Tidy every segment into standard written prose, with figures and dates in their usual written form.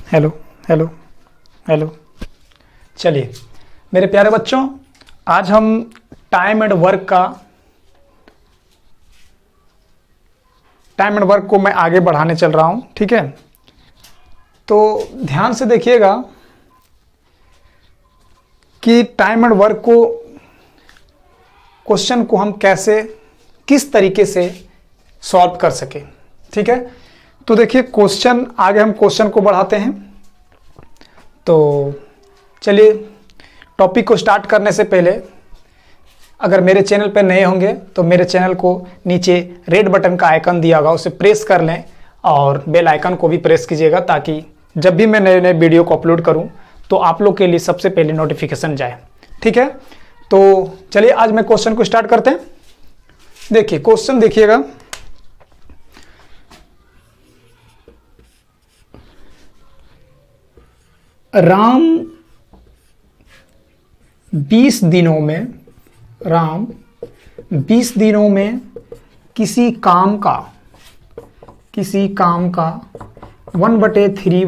Hello hello hello. चलिए मेरे प्यारे बच्चों, आज हम टाइम एंड वर्क को मैं आगे बढ़ाने चल रहा हूं। ठीक है, तो ध्यान से देखिएगा कि टाइम एंड वर्क को क्वेश्चन को हम कैसे किस तरीके से सॉल्व कर सके। ठीक है, तो देखिए क्वेश्चन आगे हम क्वेश्चन को बढ़ाते हैं। तो चलिए टॉपिक को स्टार्ट करने से पहले अगर मेरे चैनल पर नए होंगे तो मेरे चैनल को नीचे रेड बटन का आइकन दिया होगा, उसे प्रेस कर लें और बेल आइकन को भी प्रेस कीजिएगा ताकि जब भी मैं नए नए वीडियो को अपलोड करूं तो आप लोग के लिए सबसे पहले नोटिफिकेशन जाए। ठीक है, तो चलिए आज मैं क्वेश्चन को स्टार्ट करते हैं। देखिए क्वेश्चन देखिएगा, राम 20 दिनों में किसी काम का 1/3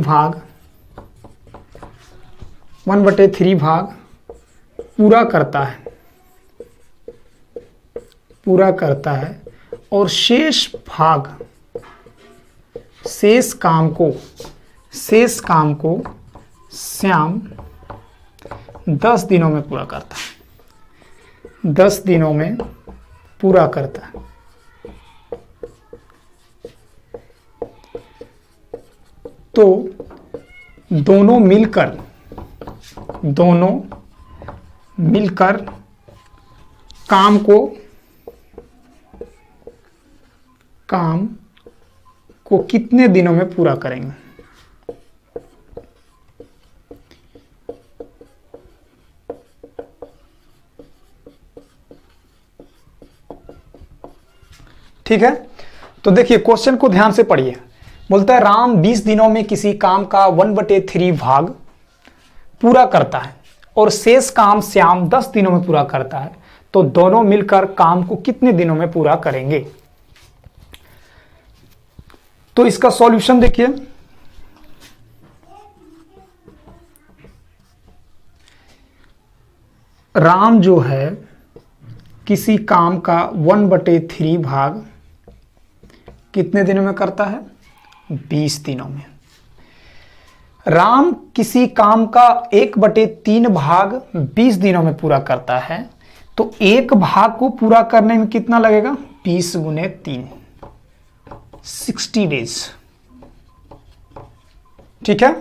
भाग पूरा करता है और शेष काम को श्याम 10 दिनों में पूरा करता है। 10 दिनों में पूरा करता है। तो दोनों मिलकर काम को कितने दिनों में पूरा करेंगे। ठीक है, तो देखिए क्वेश्चन को ध्यान से पढ़िए। बोलता है राम 20 दिनों में किसी काम का 1/3 भाग पूरा करता है और शेष काम श्याम 10 दिनों में पूरा करता है। तो दोनों मिलकर काम को कितने दिनों में पूरा करेंगे। तो इसका सॉल्यूशन देखिए, राम जो है किसी काम का 1/3 भाग कितने दिनों में करता है, 20 दिनों में। राम किसी काम का 1/3 भाग 20 दिनों में पूरा करता है, तो एक भाग को पूरा करने में कितना लगेगा, 20 गुने 3, 60 डेज। ठीक है,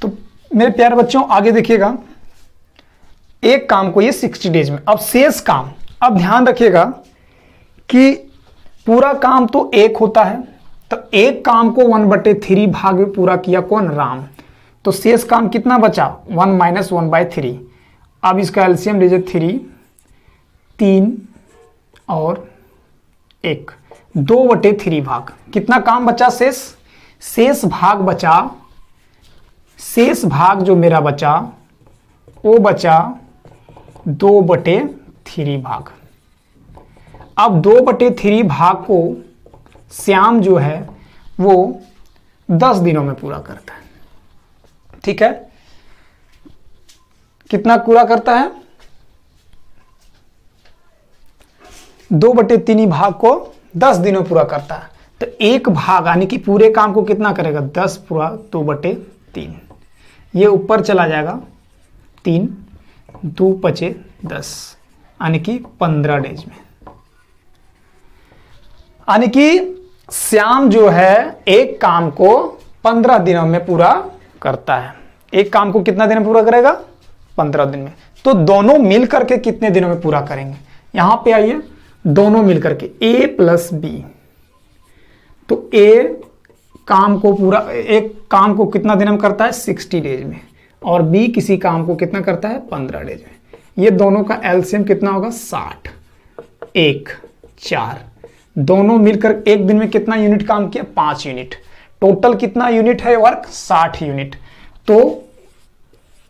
तो मेरे प्यारे बच्चों आगे देखिएगा, एक काम को ये 60 डेज में। अब शेष काम, अब ध्यान रखिएगा कि पूरा काम तो एक होता है, तो एक काम को 1/3 भाग में पूरा किया कौन, राम। तो शेष काम कितना बचा, 1 - 1/3। अब इसका एलसीएम लीजिए, 3 और 1, 2/3 भाग। कितना काम बचा, शेष भाग जो मेरा बचा वो बचा 2/3 भाग। अब 2/3 भाग को श्याम जो है वो 10 दिनों में पूरा करता है। ठीक है, कितना पूरा करता है, 2/3 भाग को 10 दिनों में पूरा करता है। तो एक भाग यानी कि पूरे काम को कितना करेगा, 10 पूरा 2/3। ये ऊपर चला जाएगा, 3 2 × 10 यानी कि 15 डेज में। यानी कि श्याम जो है एक काम को 15 दिनों में पूरा करता है। एक काम को कितना दिन में पूरा करेगा, 15 दिन में। तो दोनों मिलकर के कितने दिनों में पूरा करेंगे, यहां पे आइए, दोनों मिलकर के A + B। तो एक काम को कितना दिन में करता है, 60 डेज में, और B किसी काम को कितना करता है, 15 डेज में। ये दोनों का एलसीएम कितना होगा, 60, 1 4। दोनों मिलकर एक दिन में कितना यूनिट काम किया, 5 यूनिट। टोटल कितना यूनिट है वर्क, 60 यूनिट। तो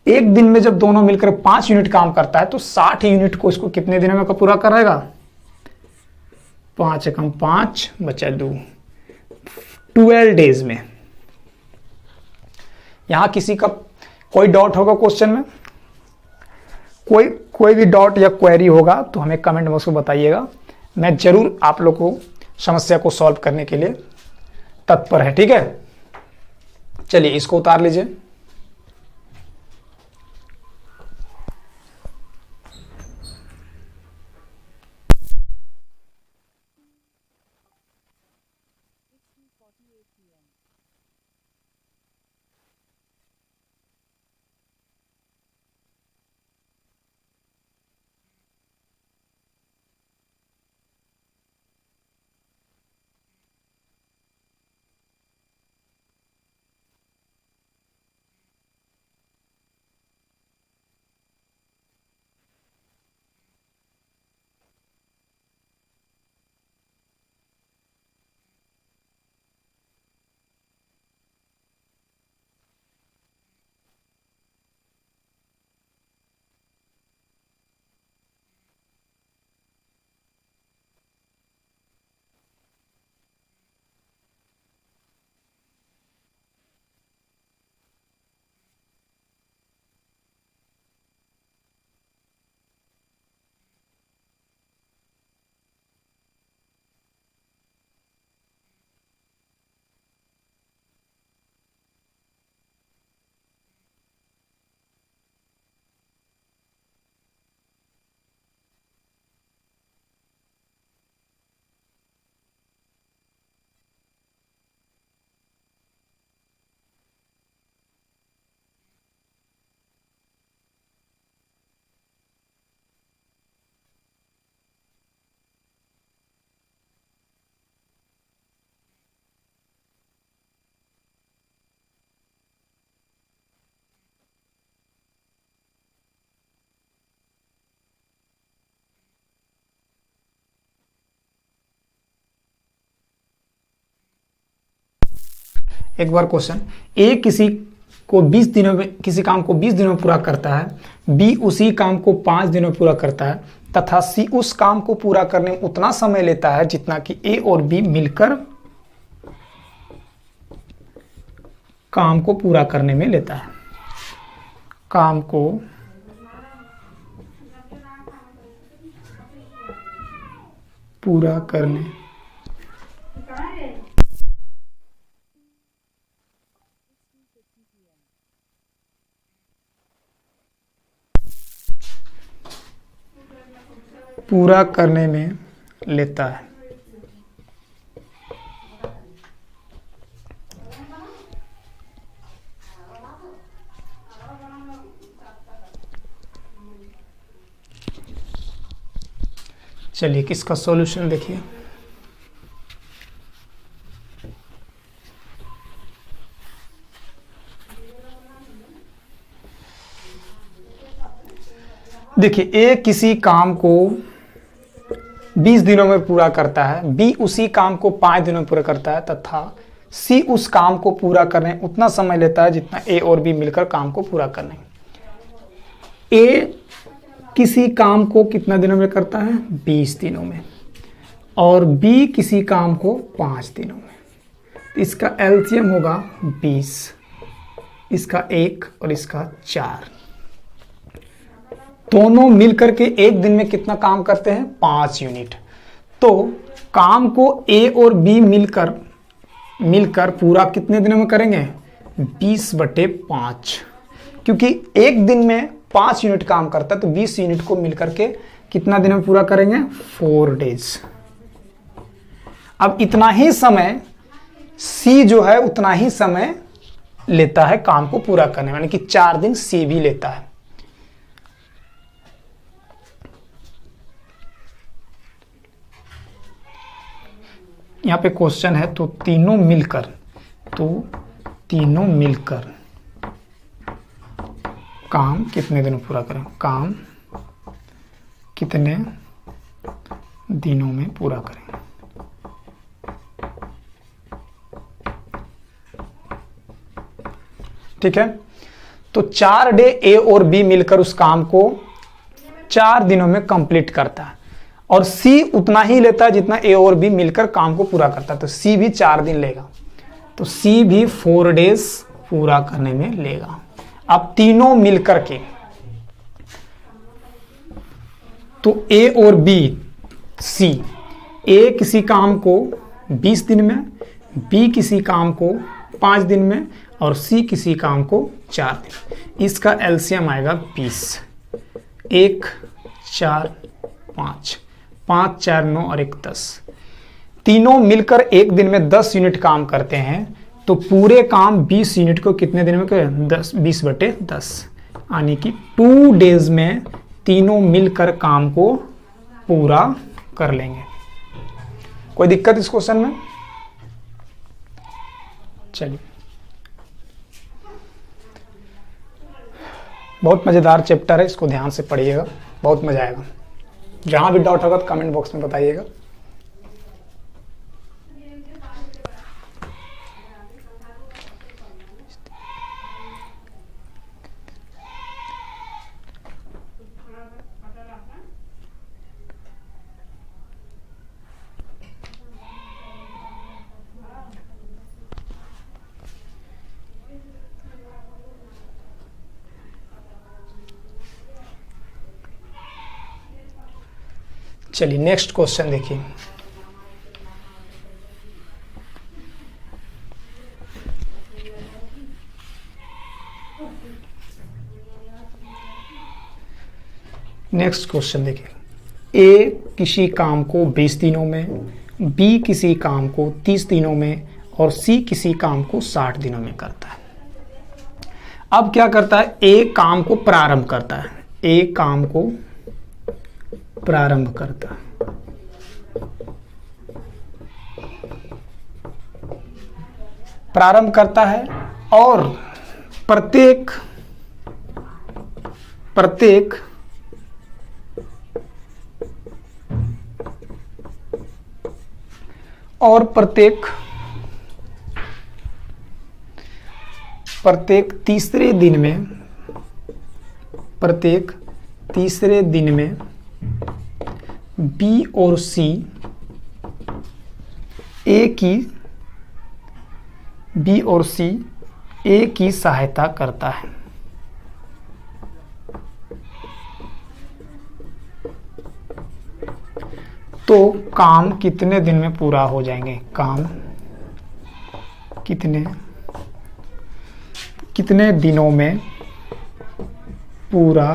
एक दिन में जब दोनों मिलकर 5 यूनिट काम करता है तो 60 यूनिट को इसको कितने दिनों में पूरा करेगा? 5 एकम 5 बचा 2, 12 डेज में। यहां किसी का कोई डाउट होगा क्वेश्चन में? कोई भी डाउट या क्वेरी होगा तो हमें कमेंट बॉक्स में बताइएगा। मैं जरूर आप लोग को समस्या को सॉल्व करने के लिए तत्पर है। ठीक है, चलिए इसको उतार लीजिए। एक बार क्वेश्चन, ए किसी काम को 20 दिनों में पूरा करता है, बी उसी काम को 5 दिनों में पूरा करता है तथा सी उस काम को पूरा करने में उतना समय लेता है जितना कि ए और बी मिलकर काम को पूरा करने में लेता है। काम को पूरा करने में लेता है। चलिए किसका सॉल्यूशन देखिए। देखिए, ए किसी काम को 20 दिनों में पूरा करता है, बी उसी काम को 5 दिनों में पूरा करता है तथा सी उस काम को पूरा करने में उतना समय लेता है जितना ए और बी मिलकर काम को पूरा करने। ए किसी काम को कितना दिनों में करता है? 20 दिनों में, और बी किसी काम को 5 दिनों में। इसका एलसीएम होगा 20, इसका 1 और इसका 4। दोनों मिलकर के एक दिन में कितना काम करते हैं? 5 यूनिट। तो काम को ए और बी मिलकर पूरा कितने दिनों में करेंगे? 20/5, क्योंकि एक दिन में 5 यूनिट काम करता है तो 20 यूनिट को मिलकर के कितना दिन में पूरा करेंगे? 4 डेज। अब इतना ही समय सी जो है उतना ही समय लेता है काम को पूरा करने में, यानी कि 4 दिन सी भी लेता है। यहां पे क्वेश्चन है तो तीनों मिलकर काम कितने दिनों पूरा करें? काम कितने दिनों में पूरा करें? ठीक है, तो 4 डे ए और बी मिलकर उस काम को 4 दिनों में कंप्लीट करता है, और सी उतना ही लेता है जितना ए और बी मिलकर काम को पूरा करता है, तो सी भी 4 दिन लेगा, तो सी भी 4 डेज पूरा करने में लेगा। अब तीनों मिलकर के, तो ए और बी, सी, ए किसी काम को 20 दिन में, बी किसी काम को 5 दिन में, और सी किसी काम को 4 दिन। इसका एलसीएम आएगा 20। 1 4 5, 5 4 9 और 1 10। तीनों मिलकर एक दिन में 10 यूनिट काम करते हैं, तो पूरे काम 20 यूनिट को कितने दिन में करें? 20/10, यानी कि 2 डेज में तीनों मिलकर काम को पूरा कर लेंगे। कोई दिक्कत इस क्वेश्चन में? चलिए, बहुत मजेदार चैप्टर है, इसको ध्यान से पढ़िएगा, बहुत मजा आएगा। जहां भी डाउट होगा तो कमेंट बॉक्स में बताइएगा। चलिए नेक्स्ट क्वेश्चन देखिए। नेक्स्ट क्वेश्चन देखिए। ए किसी काम को 20 दिनों में, बी किसी काम को 30 दिनों में, और सी किसी काम को 60 दिनों में करता है। अब क्या करता है? ए काम को प्रारंभ करता है, ए काम को प्रारंभ करता है, और प्रत्येक तीसरे दिन में बी और सी ए की सहायता करता है। तो काम कितने दिन में पूरा हो जाएंगे? काम कितने दिनों में पूरा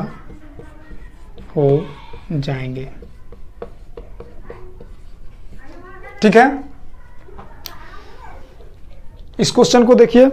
हो जाएंगे? ठीक है, इस क्वेश्चन को देखिए।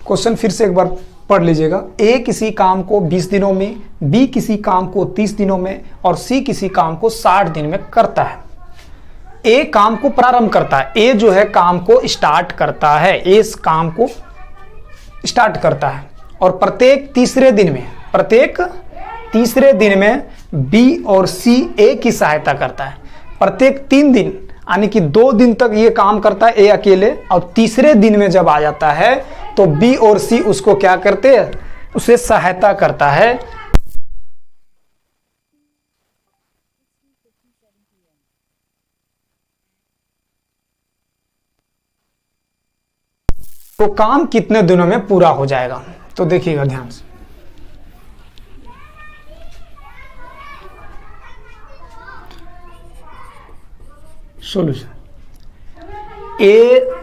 क्वेश्चन फिर से एक बार पढ़ लीजिएगा। ए किसी काम को 20 दिनों में, बी किसी काम को 30 दिनों में, और सी किसी काम को 60 दिन में करता है। ए काम को प्रारंभ करता है, ए जो है काम को स्टार्ट करता है, ए इस काम को स्टार्ट करता है, और प्रत्येक तीसरे दिन में बी और सी ए की सहायता करता है। प्रत्येक 3 दिन, यानी कि 2 दिन तक ये काम करता है ए अकेले, और तीसरे दिन में जब आ जाता है तो बी और सी उसको क्या करते हैं? उसे सहायता करता है। तो काम कितने दिनों में पूरा हो जाएगा? तो देखिएगा ध्यान से। सॉल्यूशन, ए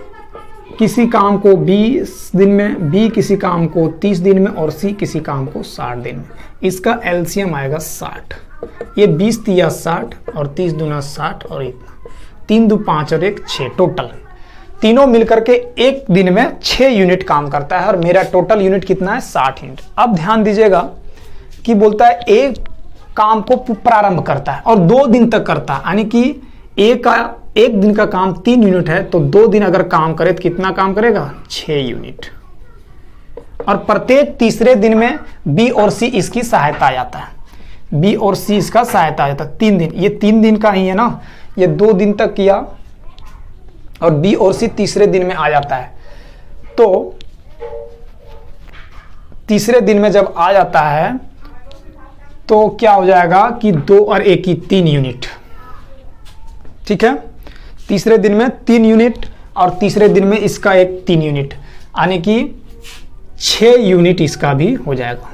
किसी काम को 20 दिन में, बी किसी काम को 30 दिन में, और सी किसी काम को 60 दिन में। इसका एलसीएम आएगा 60। ये 20 तिया 60 और 30 दूना 60 और इतना 3 दू 5 और 1 6, टोटल तीनों मिलकर के एक दिन में 6 यूनिट काम करता है और मेरा टोटल यूनिट कितना है 60 यूनिट। अब ध्यान दीजिएगा कि बोलता है एक काम को प्रारंभ करता है और 2 दिन तक करता है, यानी कि एक दिन का काम 3 यूनिट है तो 2 दिन अगर काम करे तो कितना काम करेगा 6 यूनिट। और प्रत्येक तीसरे दिन में बी और सी इसकी सहायता आ जाता है, बी और सी इसका सहायता आ जाता है। 3 दिन, ये 3 दिन का ही है ना, ये 2 दिन तक किया और बी और सी तीसरे दिन में आ जाता है। तो तीसरे दिन में जब आ जाता है तो क्या हो जाएगा कि 2 और 1 की 3 यूनिट, ठीक है। तीसरे दिन में 3 यूनिट और तीसरे दिन में इसका एक 3 यूनिट, यानी कि 6 यूनिट इसका भी हो जाएगा।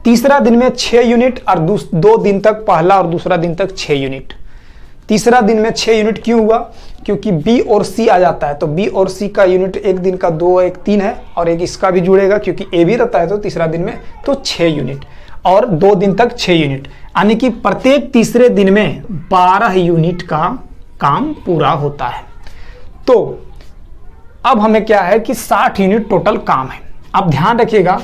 तीसरा दिन में 6 यूनिट और 2 दिन तक, पहला और दूसरा दिन तक 6 यूनिट। तीसरा दिन में 6 यूनिट क्यों हुआ, क्योंकि बी और सी आ जाता है तो बी और सी का यूनिट एक दिन का 2 1 3 है और एक इसका भी जुड़ेगा क्योंकि ए भी रहता है तो तीसरा दिन में तो 6 यूनिट और 2 दिन तक 6 यूनिट, यानी कि प्रत्येक तीसरे दिन में 12 यूनिट का काम पूरा होता है। तो अब हमें क्या है कि 60 यूनिट टोटल काम है। अब ध्यान रखिएगा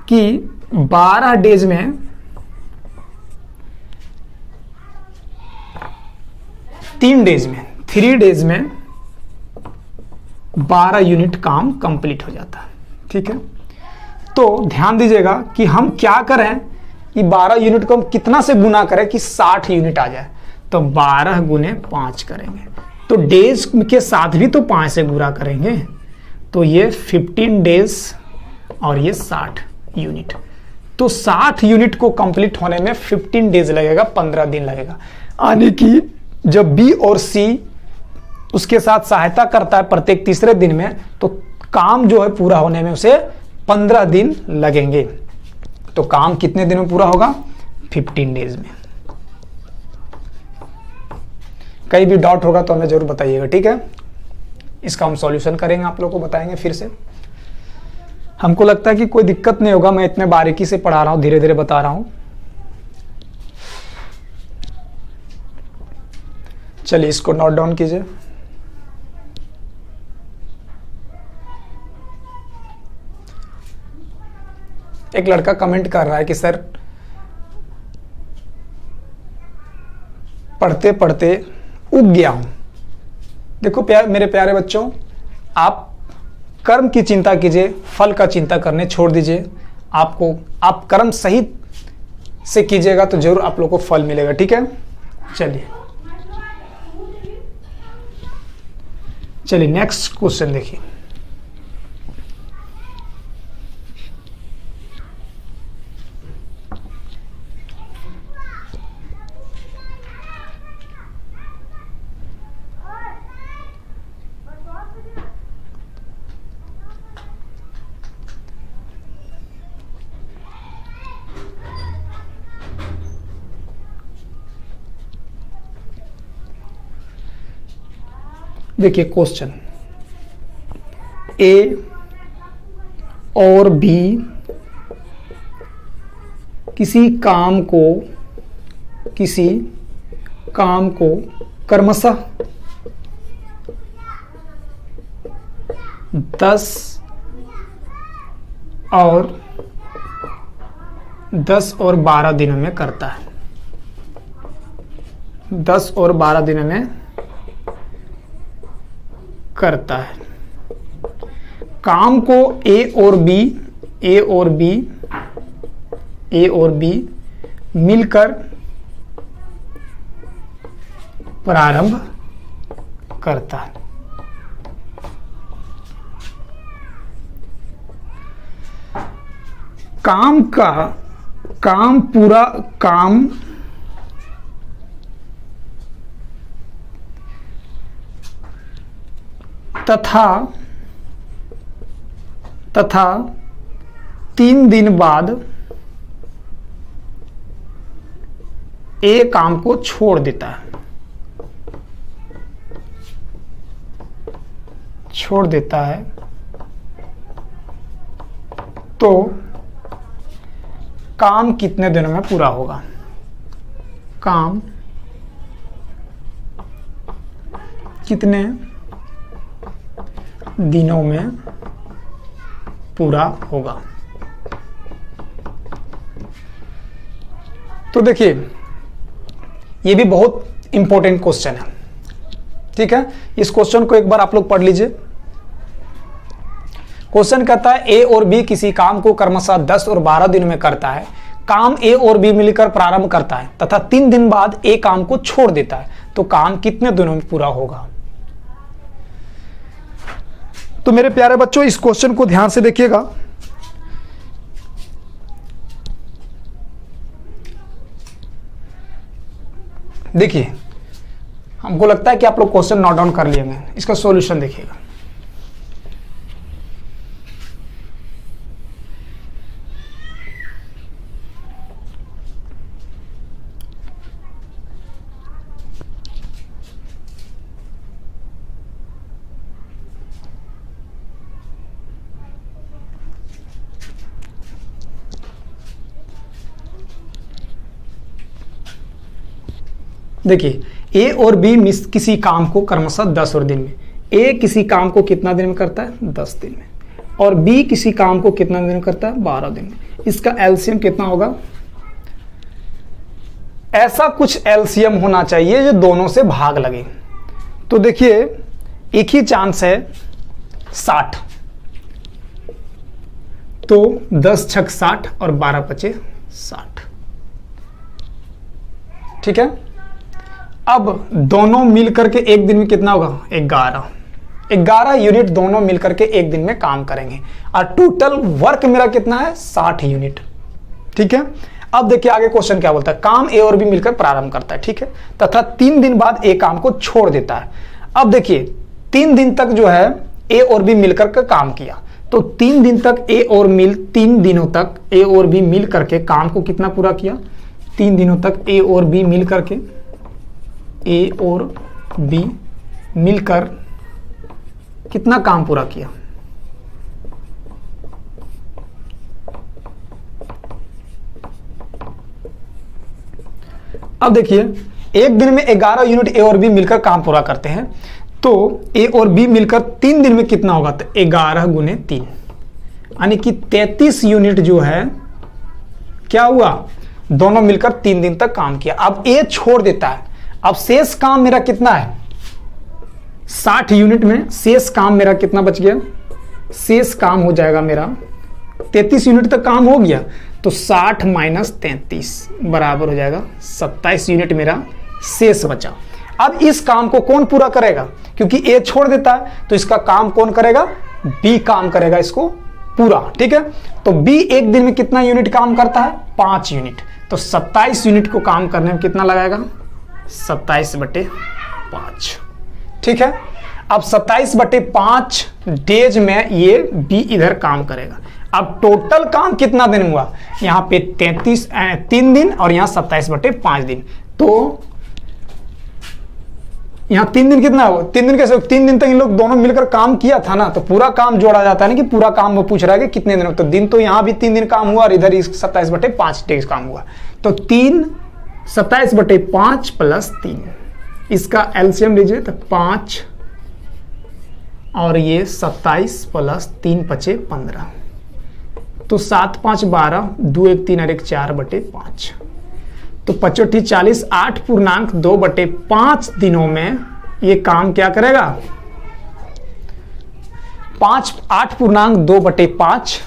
कि 12 डेज में 3 डेज में 12 यूनिट काम कंप्लीट हो जाता है, ठीक है। तो ध्यान दीजिएगा कि हम क्या करें कि 12 यूनिट को हम कितना से गुना करें कि 60 यूनिट आ जाए, तो 12 गुने 5 करेंगे, तो डेज के साथ भी तो 5 से गुना करेंगे, तो ये 15 डेज और ये 60 यूनिट। तो 60 यूनिट को कंप्लीट होने में 15 डेज लगेगा, 15 दिन लगेगा, यानी कि जब बी और सी उसके साथ सहायता करता है प्रत्येक तीसरे दिन में तो काम जो है पूरा होने में उसे 15 दिन लगेंगे। तो काम कितने दिन में पूरा होगा 15 डेज में। कहीं भी डाउट होगा तो हमें जरूर बताइएगा, ठीक है। इसका हम सॉल्यूशन करेंगे, आप लोगों को बताएंगे फिर से। हमको लगता है कि कोई दिक्कत नहीं होगा, मैं इतने बारीकी से पढ़ा रहा हूं, धीरे धीरे बता रहा हूं। चलिए इसको नोट डाउन कीजिए। एक लड़का कमेंट कर रहा है कि सर पढ़ते पढ़ते उग गया हूं। देखो मेरे प्यारे बच्चों, आप कर्म की चिंता कीजिए, फल का चिंता करने छोड़ दीजिए। आप कर्म सही से कीजिएगा तो जरूर आप लोग को फल मिलेगा, ठीक है। चलिए नेक्स्ट क्वेश्चन देखिए। देखिए क्वेश्चन, ए और बी किसी काम को क्रमशः 10 और 12 दिनों में करता है। 10 और 12 दिनों में करता है। काम को ए और बी मिलकर प्रारंभ करता है। काम तथा 3 दिन बाद ए काम को छोड़ देता है, तो काम कितने दिनों में पूरा होगा। काम कितने दिनों में पूरा होगा। तो देखिए ये भी बहुत इंपॉर्टेंट क्वेश्चन है, ठीक है। इस क्वेश्चन को एक बार आप लोग पढ़ लीजिए। क्वेश्चन कहता है ए और बी किसी काम को क्रमशः 10 और 12 दिन में करता है। काम ए और बी मिलकर प्रारंभ करता है तथा 3 दिन बाद ए काम को छोड़ देता है, तो काम कितने दिनों में पूरा होगा। तो मेरे प्यारे बच्चों इस क्वेश्चन को ध्यान से देखिएगा। देखिए हमको लगता है कि आप लोग क्वेश्चन नोट डाउन कर लिए होंगे, इसका सॉल्यूशन देखिएगा। देखिए ए और बी मिस किसी काम को क्रमशः 10 और दिन में, ए किसी काम को कितना दिन में करता है 10 दिन में, और बी किसी काम को कितना दिन में करता है 12 दिन में। इसका एलसीएम कितना होगा। ऐसा कुछ एलसीएम होना चाहिए जो दोनों से भाग लगे। तो देखिए एक ही चांस है 60, तो 10 छक 60 और 12 पचे 60, ठीक है। अब दोनों मिलकर के एक दिन में कितना होगा 11 यूनिट दोनों मिलकर के एक दिन में काम करेंगे, और टोटल वर्क मेरा कितना है 60 यूनिट, ठीक है। अब देखिए आगे क्वेश्चन क्या बोलता है। काम ए और बी मिलकर प्रारंभ करता है, ठीक है, तथा 3 दिन बाद ए काम को छोड़ देता है। अब देखिए 3 दिन तक जो है ए और बी मिलकर के काम किया, तो 3 दिन तक 3 दिनों तक ए और बी मिल करके काम को कितना पूरा किया। 3 दिनों तक ए और बी मिल करके मिलकर कितना काम पूरा किया। अब देखिए एक दिन में 11 यूनिट ए और बी मिलकर काम पूरा करते हैं, तो ए और बी मिलकर 3 दिन में कितना होगा, तो 11 गुने 3 यानी कि 33 यूनिट जो है क्या हुआ, दोनों मिलकर 3 दिन तक काम किया। अब ए छोड़ देता है, अब शेष काम मेरा कितना है 60 यूनिट में शेष काम मेरा कितना बच गया, शेष काम हो जाएगा मेरा 33 यूनिट तक काम हो गया, तो 60 माइनस 33 बराबर हो जाएगा 27 यूनिट मेरा शेष बचा। अब इस काम को कौन पूरा करेगा, क्योंकि ए छोड़ देता है तो इसका काम कौन करेगा, बी काम करेगा इसको पूरा, ठीक है। तो बी एक दिन में कितना यूनिट काम करता है 5 यूनिट, तो 27 यूनिट को काम करने में कितना लगाएगा 27/5, ठीक है। अब 27/5 डेज में ये बी इधर काम करेगा। अब टोटल काम कितना दिन हुआ, यहाँ पे 3 दिन और यहाँ 27/5 दिन, तो यहाँ 3 दिन कितना हुआ, 3 दिन कैसे, 3 दिन तक इन लोग दोनों मिलकर काम किया था ना, तो पूरा काम जोड़ा जाता है ना कि पूरा काम वो पूछ रहा है कि कितने दिन, तो दिन तो यहाँ भी 3 दिन काम हुआ और इधर 27/5 डेज काम हुआ, तो 27/5 प्लस 3, इसका एलसीएम लीजिए तो 5 और ये 27 प्लस 3 पचे 15, तो 7 5 12, 2 1 3 और 1 4/5, तो 5 40, 8.2/5 दिनों में ये काम क्या करेगा, 8.2/5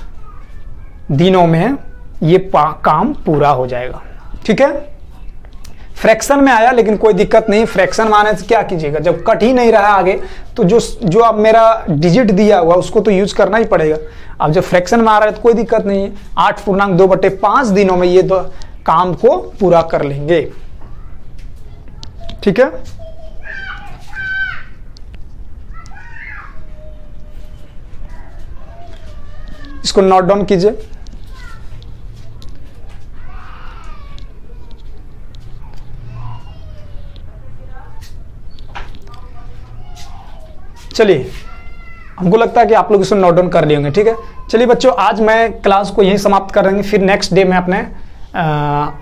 दिनों में ये काम पूरा हो जाएगा, ठीक है। फ्रैक्शन में आया लेकिन कोई दिक्कत नहीं, फ्रैक्शन में आने से क्या कीजिएगा, जब कट ही नहीं रहा आगे तो जो अब मेरा डिजिट दिया हुआ उसको तो यूज करना ही पड़ेगा। अब जब फ्रैक्शन में आ रहा है तो कोई दिक्कत नहीं है, 8.2/5 दिनों में ये दो काम को पूरा कर लेंगे, ठीक है। इसको नोट डाउन कीजिए। चलिए हमको लगता है कि आप लोग इसको नोट डाउन कर लिए होंगे, ठीक है। चलिए बच्चों आज मैं क्लास को यहीं समाप्त कर देंगे, फिर नेक्स्ट डे में अपने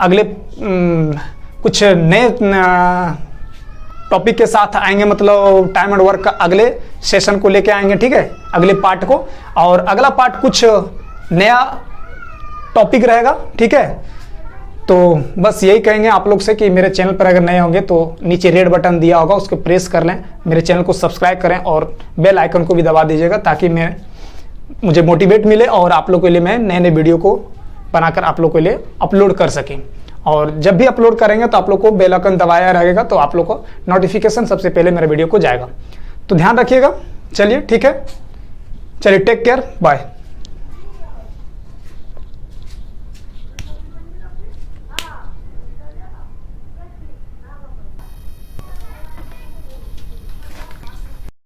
अगले कुछ नए टॉपिक के साथ आएंगे, मतलब टाइम एंड वर्क का अगले सेशन को लेके आएंगे, ठीक है, अगले पार्ट को। और अगला पार्ट कुछ नया टॉपिक रहेगा, ठीक है। तो बस यही कहेंगे आप लोग से कि मेरे चैनल पर अगर नए होंगे तो नीचे रेड बटन दिया होगा, उसको प्रेस कर लें, मेरे चैनल को सब्सक्राइब करें और बेल आइकन को भी दबा दीजिएगा, ताकि मुझे मोटिवेट मिले और आप लोग के लिए मैं नए नए वीडियो को बनाकर आप लोग के लिए अपलोड कर सकें। और जब भी अपलोड करेंगे तो आप लोग को बेल आइकन दबाया रहेगा, तो आप लोग को नोटिफिकेशन सबसे पहले मेरे वीडियो को जाएगा। तो ध्यान रखिएगा। चलिए ठीक है, चलिए टेक केयर, बाय।